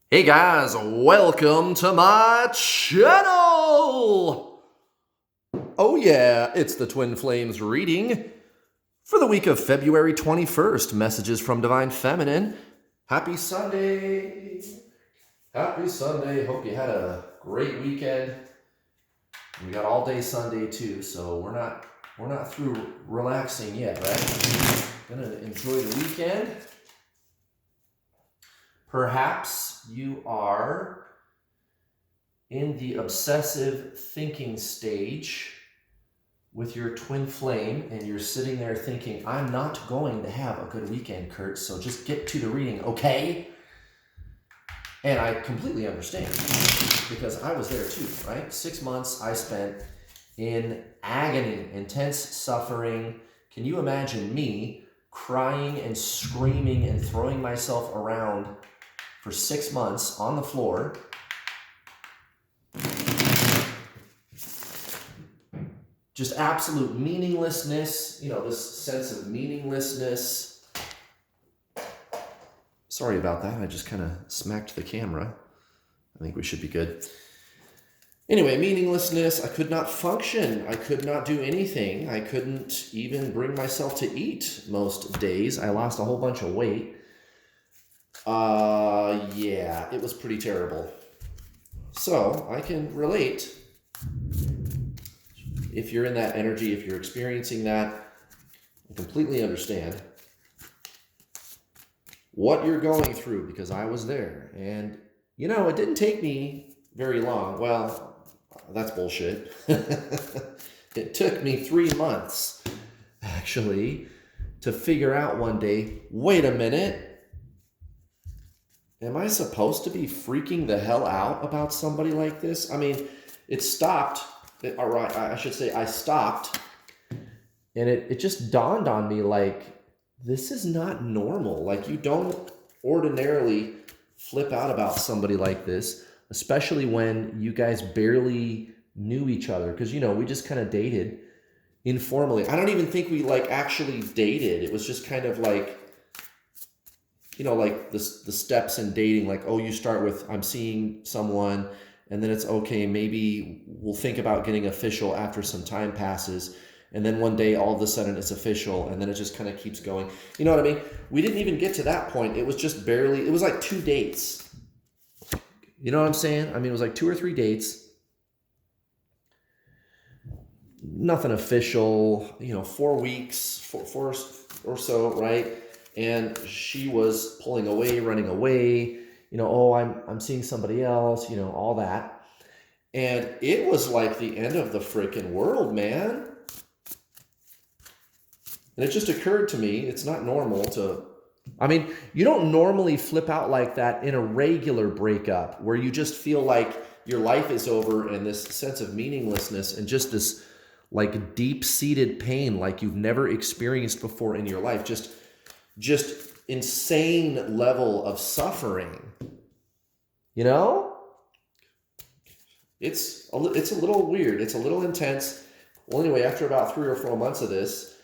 Hey guys, welcome to my channel! Oh yeah, it's the Twin Flames reading for the week of February 21st. Messages from Divine Feminine. Happy Sunday! Happy Sunday. Hope you had a great weekend. We got all day Sunday too, so we're not through relaxing yet, right? Gonna enjoy the weekend. Perhaps you are in the obsessive thinking stage with your twin flame and you're sitting there thinking, I'm not going to have a good weekend, Kurt, so just get to the reading, okay? And I completely understand because I was there too, right? 6 months I spent in agony, intense suffering. Can you imagine me crying and screaming and throwing myself around for 6 months on the floor? Just absolute meaninglessness, this sense of meaninglessness. Sorry about that. I just kind of smacked the camera. I think we should be good. Anyway, meaninglessness. I could not function. I could not do anything. I couldn't even bring myself to eat most days. I lost a whole bunch of weight. Yeah, it was pretty terrible. So I can relate. If you're in that energy, if you're experiencing that, I completely understand what you're going through because I was there. And, it didn't take me very long. Well, that's bullshit. It took me 3 months, actually, to figure out one day, wait a minute, am I supposed to be freaking the hell out about somebody like this? I mean, it stopped. All right, I should say I stopped, and it just dawned on me like, this is not normal. Like, you don't ordinarily flip out about somebody like this, especially when you guys barely knew each other, because we just kind of dated informally. I don't even think we actually dated. It was just kind of like, like the steps in dating, like, oh, you start with, I'm seeing someone, and then it's okay, maybe we'll think about getting official after some time passes. And then one day, all of a sudden, it's official. And then it just kind of keeps going. You know what I mean? We didn't even get to that point. It was just barely, it was like 2 dates. You know what I'm saying? I mean, it was like 2 or 3 dates. Nothing official, 4 weeks, four or so, right? And she was pulling away, running away. Oh, I'm seeing somebody else, all that. And it was like the end of the freaking world, man. And it just occurred to me, it's not normal to, you don't normally flip out like that in a regular breakup where you just feel like your life is over and this sense of meaninglessness and just this like deep-seated pain like you've never experienced before in your life. Just insane level of suffering. It's a little weird. It's a little intense. Well, anyway, after about 3 or 4 months of this,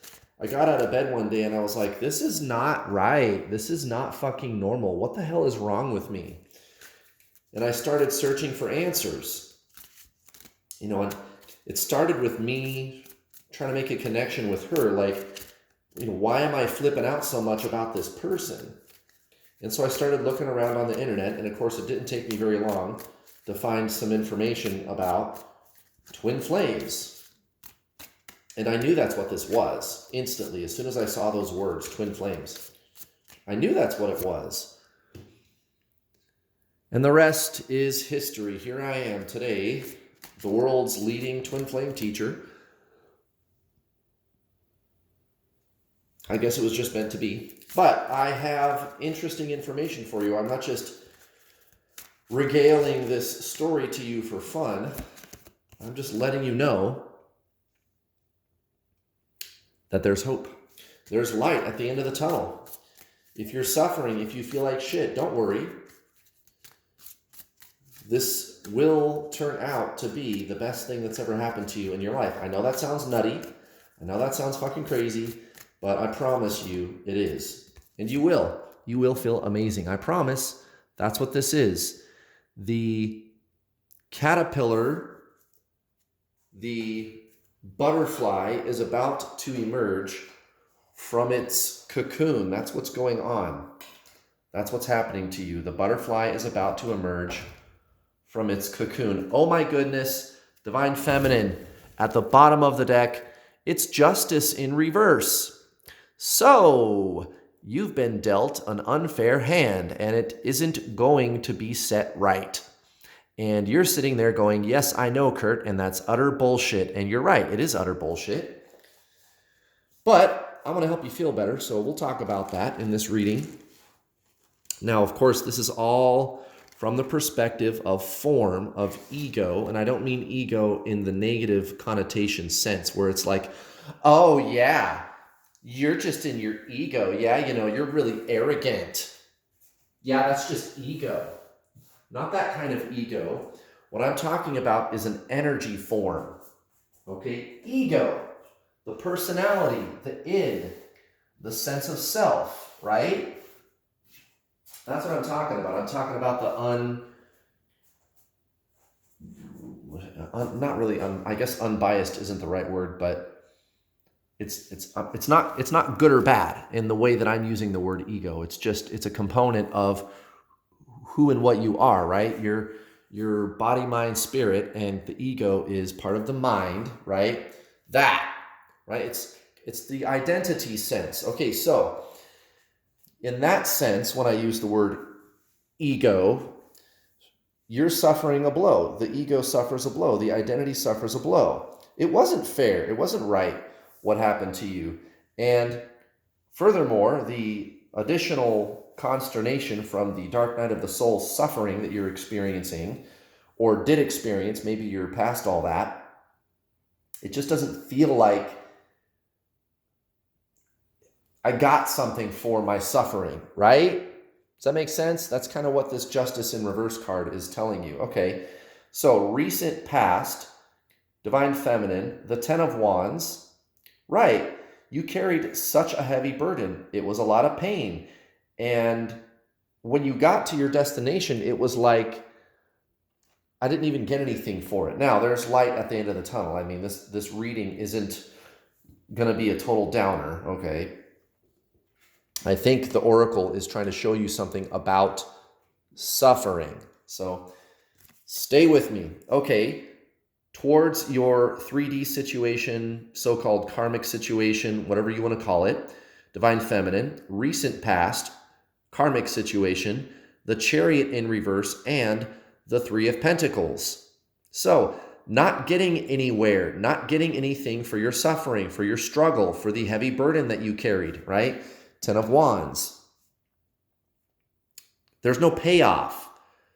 I got out of bed one day and I was like, this is not right. This is not fucking normal. What the hell is wrong with me? And I started searching for answers. And it started with me trying to make a connection with her. Like, why am I flipping out so much about this person? And so I started looking around on the internet, and of course it didn't take me very long to find some information about twin flames. And I knew that's what this was instantly. As soon as I saw those words, twin flames, I knew that's what it was. And the rest is history. Here I am today, the world's leading twin flame teacher. I guess it was just meant to be. But I have interesting information for you. I'm not just regaling this story to you for fun. I'm just letting you know that there's hope. There's light at the end of the tunnel. If you're suffering, if you feel like shit, don't worry. This will turn out to be the best thing that's ever happened to you in your life. I know that sounds nutty. I know that sounds fucking crazy, but I promise you it is. And you will. You will feel amazing. I promise That's what this is. The caterpillar, the butterfly is about to emerge from its cocoon. That's what's going on. That's what's happening to you. The butterfly is about to emerge from its cocoon. Oh my goodness, Divine Feminine, at the bottom of the deck, it's Justice in reverse. So, you've been dealt an unfair hand, and it isn't going to be set right. And you're sitting there going, yes, I know, Kurt, and that's utter bullshit. And you're right, it is utter bullshit. But I want to help you feel better, so we'll talk about that in this reading. Now, of course, this is all from the perspective of form, of ego, and I don't mean ego in the negative connotation sense, where it's like, oh yeah, you're just in your ego. Yeah, you're really arrogant. Yeah, that's just ego. Not that kind of ego. What I'm talking about is an energy form. Okay? Ego, the personality, the id, the sense of self, right? That's what I'm talking about. I'm talking about the not really, I guess unbiased isn't the right word, but it's not good or bad in the way that I'm using the word ego. It's a component of who and what you are, right? Your body, mind, spirit, and the ego is part of the mind, right? That, right? It's the identity sense. Okay, so in that sense, when I use the word ego, you're suffering a blow. The ego suffers a blow. The identity suffers a blow. It wasn't fair. It wasn't right what happened to you. And furthermore, the additional consternation from the dark night of the soul suffering that you're experiencing or did experience, maybe you're past all that, it just doesn't feel like I got something for my suffering, right? Does that make sense? That's kind of what this Justice in Reverse card is telling you. Okay, so recent past, Divine Feminine, the Ten of Wands, right? You carried such a heavy burden. It was a lot of pain. And when you got to your destination, it was like, I didn't even get anything for it. Now, there's light at the end of the tunnel. I mean, this reading isn't going to be a total downer, okay? I think the Oracle is trying to show you something about suffering. So stay with me. Okay, towards your 3D situation, so-called karmic situation, whatever you want to call it, Divine Feminine, recent past, karmic situation, the Chariot in reverse, and the Three of Pentacles. So, not getting anywhere, not getting anything for your suffering, for your struggle, for the heavy burden that you carried, right? Ten of Wands. There's no payoff.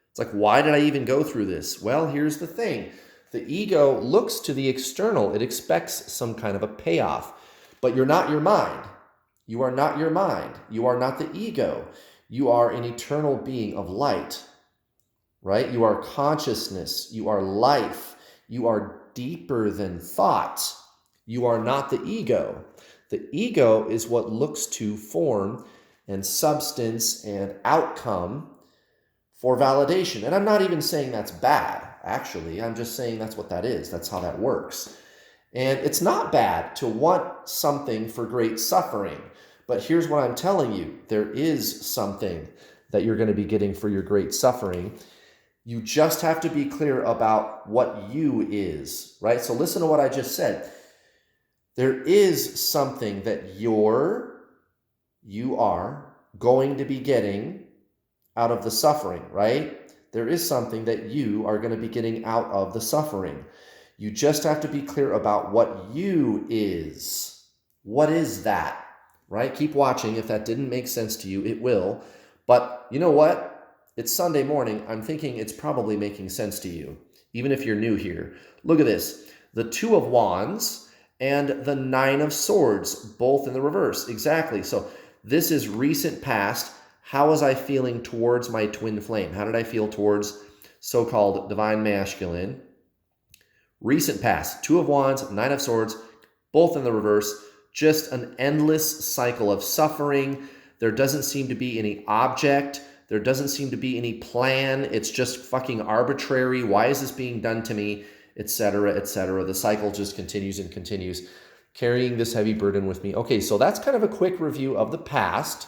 It's like, why did I even go through this? Well, here's the thing. The ego looks to the external. It expects some kind of a payoff. But you're not your mind. You are not your mind. You are not the ego. You are an eternal being of light, right? You are consciousness. You are life. You are deeper than thought. You are not the ego. The ego is what looks to form and substance and outcome for validation. And I'm not even saying that's bad, actually. I'm just saying that's what that is. That's how that works. And it's not bad to want something for great suffering. But here's what I'm telling you. There is something that you're going to be getting for your great suffering. You just have to be clear about what you is, right? So listen to what I just said. There is something that you are going to be getting out of the suffering, right? There is something that you are going to be getting out of the suffering. You just have to be clear about what you is. What is that, right? Keep watching. If that didn't make sense to you, it will. But you know what? It's Sunday morning. I'm thinking it's probably making sense to you, even if you're new here. Look at this. The Two of Wands and the Nine of Swords, both in the reverse. Exactly. So this is recent past. How was I feeling towards my twin flame? How did I feel towards so-called divine masculine? Recent past, Two of Wands, Nine of Swords, both in the reverse. Just an endless cycle of suffering. There doesn't seem to be any object There doesn't seem to be any plan. It's just fucking arbitrary. Why is this being done to me? Etc., etc. The cycle just continues and continues, carrying this heavy burden with me. Okay, so that's kind of a quick review of the past.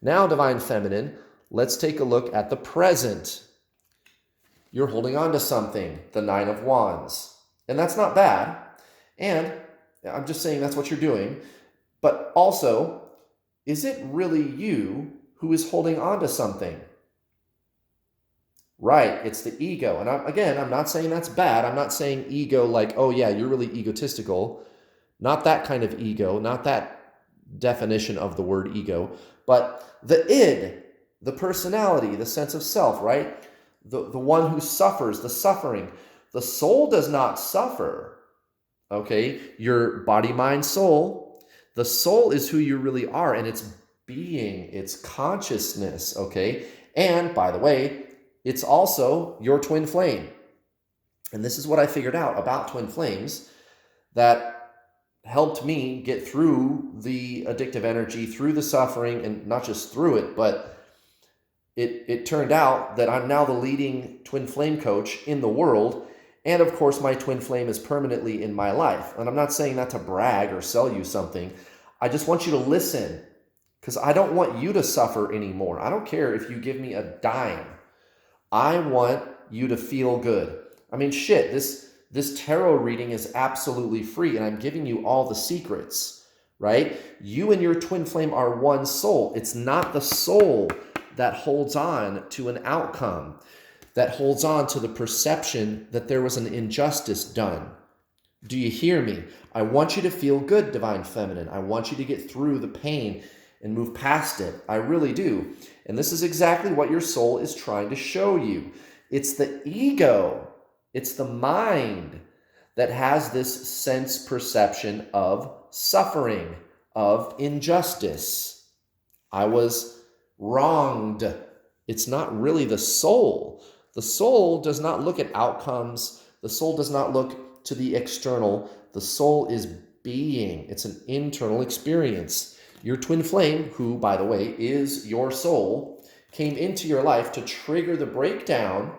Now, Divine Feminine, let's take a look at the present. You're holding on to something, the Nine of Wands. And that's not bad. And I'm just saying that's what you're doing. But also, is it really you who is holding on to something? Right, it's the ego. And I'm not saying that's bad. I'm not saying ego like, oh yeah, you're really egotistical. Not that kind of ego, not that definition of the word ego, but the id, the personality, the sense of self, right? The one who suffers, the suffering. The soul does not suffer, okay? Your body, mind, soul. The soul is who you really are, and it's being, it's consciousness, okay? And by the way, it's also your twin flame. And this is what I figured out about twin flames that helped me get through the addictive energy, through the suffering, and not just through it, but it turned out that I'm now the leading twin flame coach in the world. And of course, my twin flame is permanently in my life. And I'm not saying that to brag or sell you something. I just want you to listen, because I don't want you to suffer anymore. I don't care if you give me a dime. I want you to feel good. I mean, shit, this tarot reading is absolutely free, and I'm giving you all the secrets, right? You and your twin flame are one soul. It's not the soul that holds on to an outcome, that holds on to the perception that there was an injustice done. Do you hear me? I want you to feel good, Divine Feminine. I want you to get through the pain and move past it. I really do. And this is exactly what your soul is trying to show you. It's the ego, it's the mind that has this sense perception of suffering, of injustice. I was wronged. It's not really the soul. The soul does not look at outcomes. The soul does not look to the external. The soul is being. It's an internal experience. Your twin flame, who, by the way, is your soul, came into your life to trigger the breakdown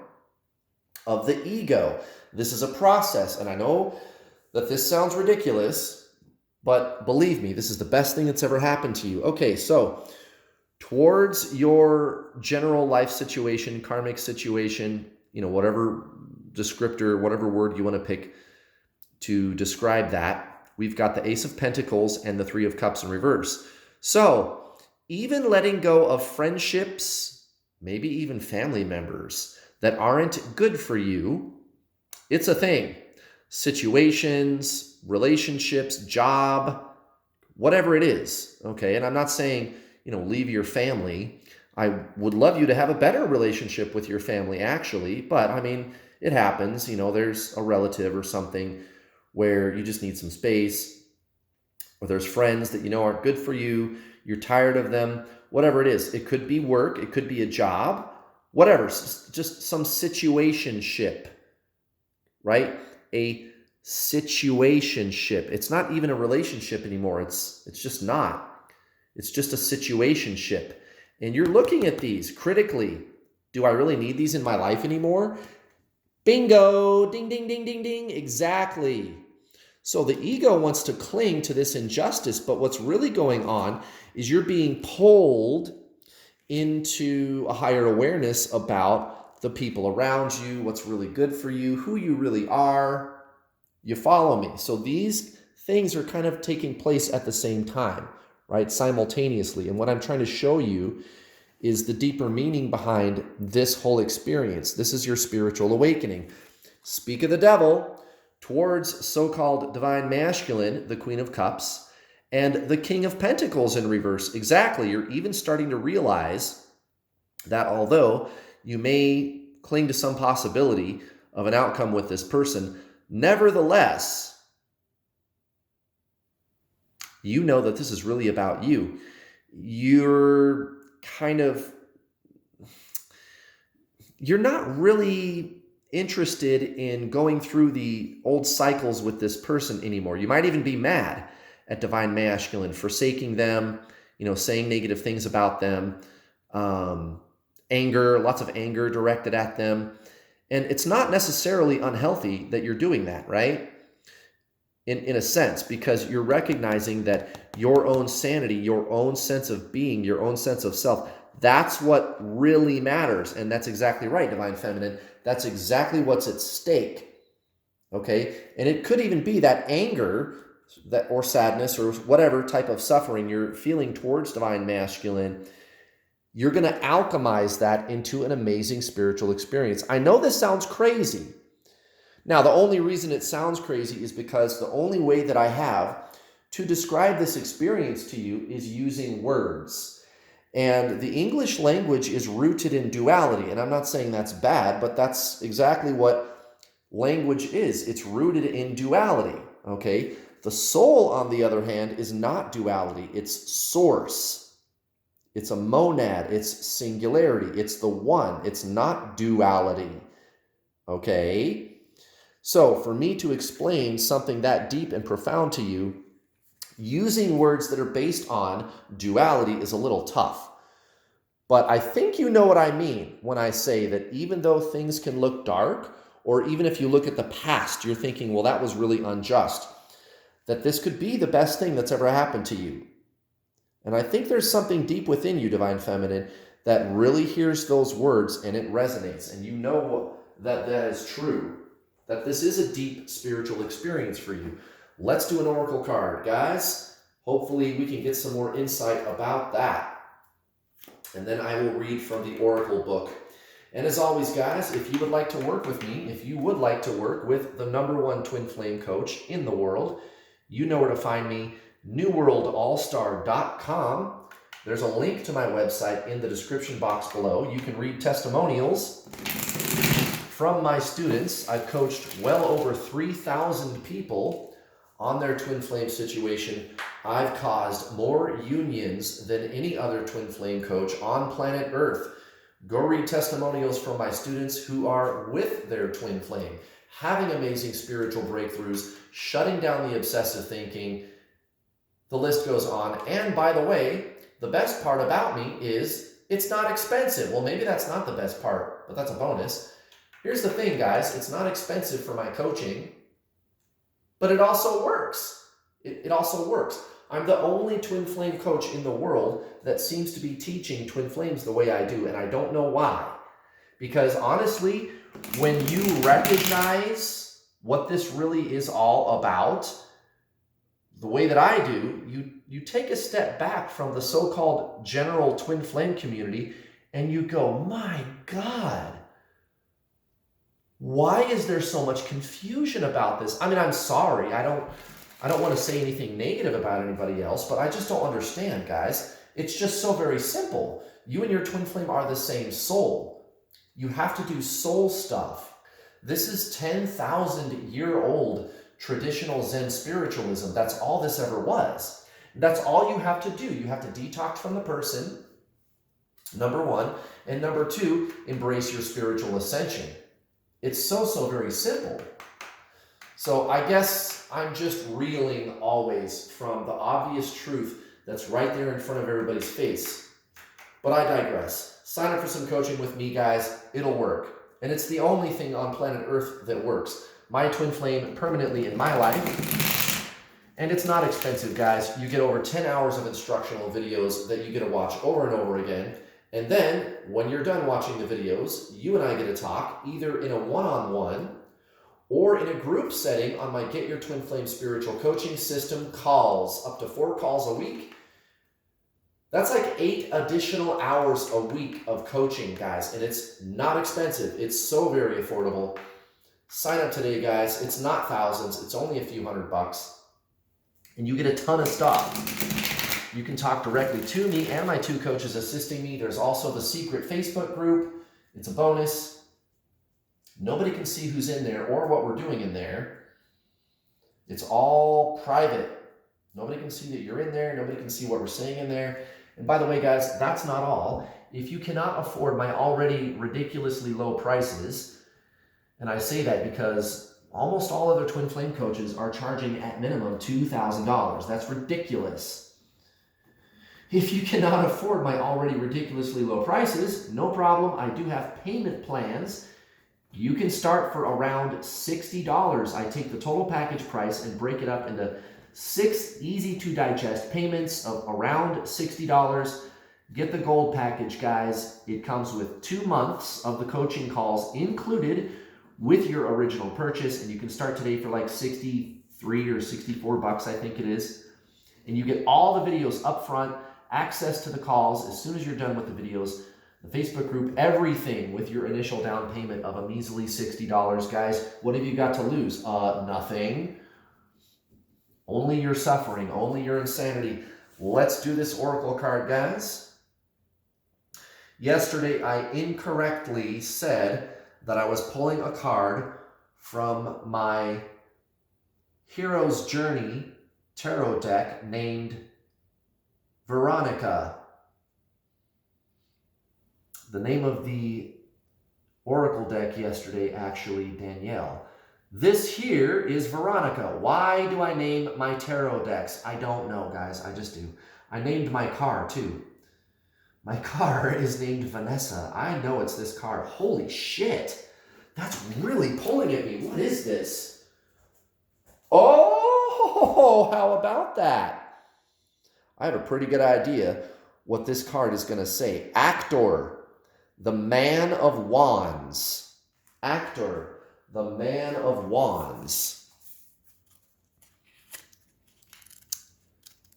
of the ego. This is a process, and I know that this sounds ridiculous, but believe me, this is the best thing that's ever happened to you. Okay, so towards your general life situation, karmic situation, whatever descriptor, whatever word you want to pick to describe that, we've got the Ace of Pentacles and the Three of Cups in reverse. So even letting go of friendships, maybe even family members that aren't good for you, it's a thing. Situations, relationships, job, whatever it is, okay? And I'm not saying, leave your family. I would love you to have a better relationship with your family, actually, but I mean, it happens. There's a relative or something where you just need some space, or there's friends that aren't good for you, you're tired of them, whatever it is. It could be work, it could be a job, whatever, just some situationship, right? A situationship. It's not even a relationship anymore. It's just not. It's just a situationship. And you're looking at these critically. Do I really need these in my life anymore? Bingo, ding, ding, ding, ding, ding, exactly. So the ego wants to cling to this injustice, but what's really going on is you're being pulled into a higher awareness about the people around you, what's really good for you, who you really are. You follow me? So these things are kind of taking place at the same time, right? Simultaneously. And what I'm trying to show you is the deeper meaning behind this whole experience. This is your spiritual awakening. Speak of the devil towards so-called divine masculine, the Queen of Cups, and the King of Pentacles in reverse. Exactly. You're even starting to realize that although you may cling to some possibility of an outcome with this person, nevertheless, you know that this is really about you. You're not really interested in going through the old cycles with this person anymore. You might even be mad at divine masculine, forsaking them, saying negative things about them, anger, lots of anger directed at them. And it's not necessarily unhealthy that you're doing that, right? In a sense, because you're recognizing that your own sanity, your own sense of being, your own sense of self, that's what really matters. And that's exactly right, Divine Feminine. That's exactly what's at stake. Okay? And it could even be that anger that or sadness or whatever type of suffering you're feeling towards Divine Masculine. You're going to alchemize that into an amazing spiritual experience. I know this sounds crazy. Now, the only reason it sounds crazy is because the only way that I have to describe this experience to you is using words. And the English language is rooted in duality. And I'm not saying that's bad, but that's exactly what language is. It's rooted in duality, okay? The soul, on the other hand, is not duality. It's source. It's a monad. It's singularity. It's the one. It's not duality, okay? So for me to explain something that deep and profound to you, using words that are based on duality is a little tough. But I think you know what I mean when I say that even though things can look dark, or even if you look at the past, you're thinking, well, that was really unjust, that this could be the best thing that's ever happened to you. And I think there's something deep within you, Divine Feminine, that really hears those words and it resonates. And you know that that is true. That this is a deep spiritual experience for you. Let's do an oracle card, guys. Hopefully we can get some more insight about that. And then I will read from the oracle book. And as always, guys, if you would like to work with me, if you would like to work with the #1 twin flame coach in the world, you know where to find me, newworldallstar.com. There's a link to my website in the description box below. You can read testimonials from my students. I've coached well over 3,000 people on their twin flame situation. I've caused more unions than any other twin flame coach on planet Earth. Go read testimonials from my students who are with their twin flame, having amazing spiritual breakthroughs, shutting down the obsessive thinking. The list goes on. And by the way, the best part about me is it's not expensive. Well, maybe that's not the best part, but that's a bonus. Here's the thing, guys. It's not expensive for my coaching, but it also works. It also works. I'm the only twin flame coach in the world that seems to be teaching twin flames the way I do, and I don't know why. Because honestly, when you recognize what this really is all about, the way that I do, you take a step back from the so-called general twin flame community and you go, my God, why is there so much confusion about this? I mean, I'm sorry. I don't want to say anything negative about anybody else, but I just don't understand, guys. It's just so very simple. You and your twin flame are the same soul. You have to do soul stuff. This is 10,000-year-old traditional Zen spiritualism. That's all this ever was. That's all you have to do. You have to detox from the person, #1, and #2, embrace your spiritual ascension. It's so very simple. So I guess I'm just reeling always from the obvious truth that's right there in front of everybody's face. But I digress. Sign up for some coaching with me, guys. It'll work. And it's the only thing on planet Earth that works. My twin flame permanently in my life. And it's not expensive, guys. You get over 10 hours of instructional videos that you get to watch over and over again. And then, when you're done watching the videos, you and I get to talk either in a one-on-one or in a group setting on my Get Your Twin Flame Spiritual Coaching System calls, up to 4 calls a week. That's like 8 additional hours a week of coaching, guys, and it's not expensive. It's so very affordable. Sign up today, guys. It's not thousands. It's only a few $100. And you get a ton of stuff. You can talk directly to me and my 2 coaches assisting me. There's also the secret Facebook group. It's a bonus. Nobody can see who's in there or what we're doing in there. It's all private. Nobody can see that you're in there. Nobody can see what we're saying in there. And by the way, guys, that's not all. If you cannot afford my already ridiculously low prices, and I say that because almost all other twin flame coaches are charging at minimum $2,000. That's ridiculous. If you cannot afford my already ridiculously low prices, no problem. I do have payment plans. You can start for around $60. I take the total package price and break it up into 6 easy to digest payments of around $60. Get the gold package, guys. It comes with 2 months of the coaching calls included with your original purchase, and you can start today for like 63 or 64 bucks, I think it is. And you get all the videos up front, access to the calls as soon as you're done with the videos, the Facebook group, everything with your initial down payment of a measly $60, guys. What have you got to lose? Nothing. Only your suffering, only your insanity. Let's do this oracle card, guys. Yesterday, I incorrectly said that I was pulling a card from my Hero's Journey tarot deck named Veronica. The name of the oracle deck yesterday, actually, Danielle. This here is Veronica. Why do I name my tarot decks? I don't know, guys. I just do. I named my car, too. My car is named Vanessa. I know it's this car. Holy shit. That's really pulling at me. What is this? Oh, how about that? I have a pretty good idea what this card is going to say. Actor, the Man of Wands. Actor, the Man of Wands.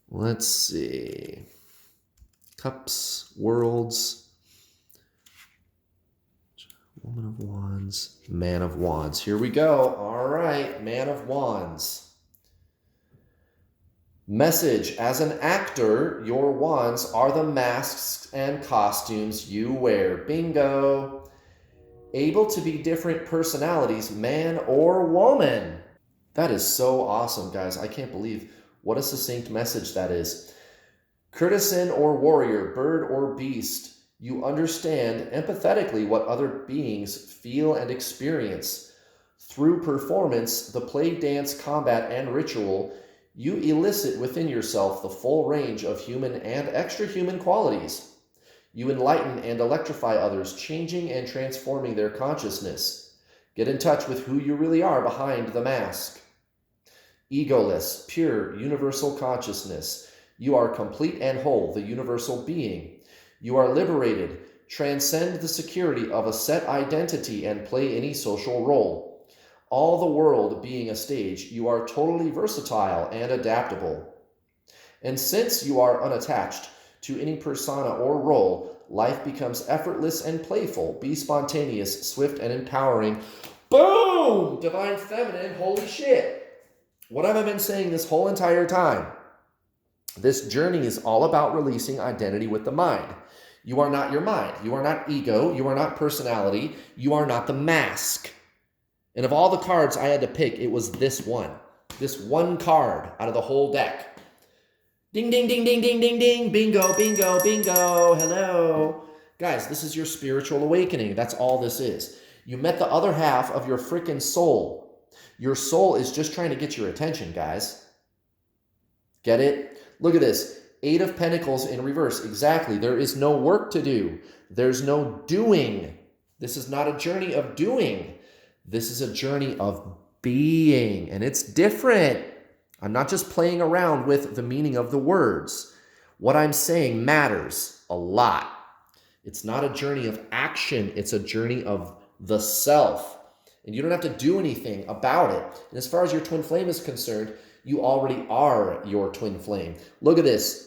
Let's see. Cups, Worlds, Woman of Wands, Man of Wands. Here we go. All right, Man of Wands. Message: as an actor, your wands are the masks and costumes you wear. Bingo. Able to be different personalities, man or woman. That is so awesome, guys. I can't believe what a succinct message that is. Courtesan or warrior, bird or beast, you understand empathetically what other beings feel and experience. Through performance, the play, dance, combat, and ritual, you elicit within yourself the full range of human and extra-human qualities. You enlighten and electrify others, changing and transforming their consciousness. Get in touch with who you really are behind the mask. Egoless, pure, universal consciousness. You are complete and whole, the universal being. You are liberated. Transcend the security of a set identity and play any social role. All the world being a stage, you are totally versatile and adaptable. And since you are unattached to any persona or role, life becomes effortless and playful. Be spontaneous, swift, and empowering. Boom! Divine Feminine, holy shit. What have I been saying this whole entire time? This journey is all about releasing identity with the mind. You are not your mind. You are not ego. You are not personality. You are not the mask. And of all the cards I had to pick, it was this one. This one card out of the whole deck. Ding, ding, ding, ding, ding, ding, ding. Bingo, bingo, bingo. Hello. Guys, this is your spiritual awakening. That's all this is. You met the other half of your freaking soul. Your soul is just trying to get your attention, guys. Get it? Look at this. 8 of Pentacles in reverse. Exactly. There is no work to do. There's no doing. This is not a journey of doing. This is a journey of being. And it's different. I'm not just playing around with the meaning of the words. What I'm saying matters a lot. It's not a journey of action. It's a journey of the self. And you don't have to do anything about it. And as far as your twin flame is concerned, you already are your twin flame. Look at this.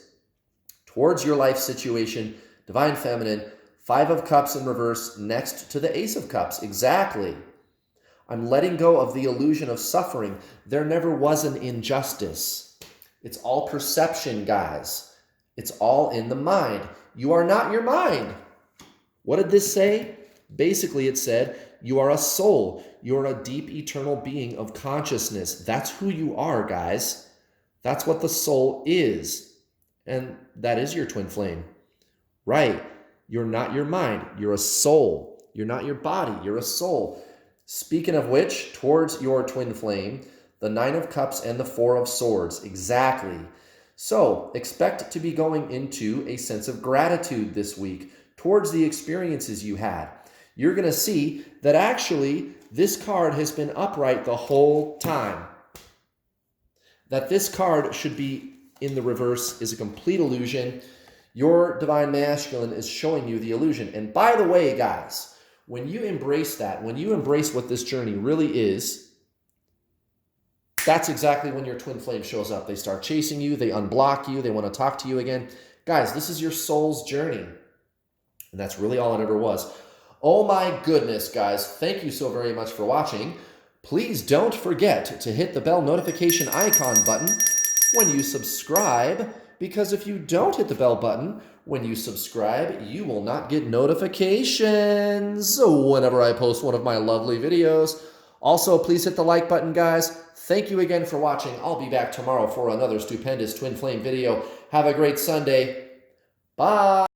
Towards your life situation, Divine Feminine, 5 of Cups in reverse next to the Ace of Cups. Exactly. I'm letting go of the illusion of suffering. There never was an injustice. It's all perception, guys. It's all in the mind. You are not your mind. What did this say? Basically, it said, you are a soul. You are a deep, eternal being of consciousness. That's who you are, guys. That's what the soul is. And that is your twin flame. Right. You're not your mind. You're a soul. You're not your body. You're a soul. Speaking of which, towards your twin flame, the 9 of Cups and the 4 of Swords. Exactly. So expect to be going into a sense of gratitude this week towards the experiences you had. You're going to see that actually this card has been upright the whole time. That this card should be in the reverse is a complete illusion. Your divine masculine is showing you the illusion. And by the way, guys, when you embrace that, when you embrace what this journey really is, that's exactly when your twin flame shows up. They start chasing you. They unblock you. They want to talk to you again. Guys, this is your soul's journey. And that's really all it ever was. Oh my goodness, guys. Thank you so very much for watching. Please don't forget to hit the bell notification icon button when you subscribe, because if you don't hit the bell button when you subscribe, you will not get notifications whenever I post one of my lovely videos. Also, please hit the like button, guys. Thank you again for watching. I'll be back tomorrow for another stupendous twin flame video. Have a great Sunday. Bye.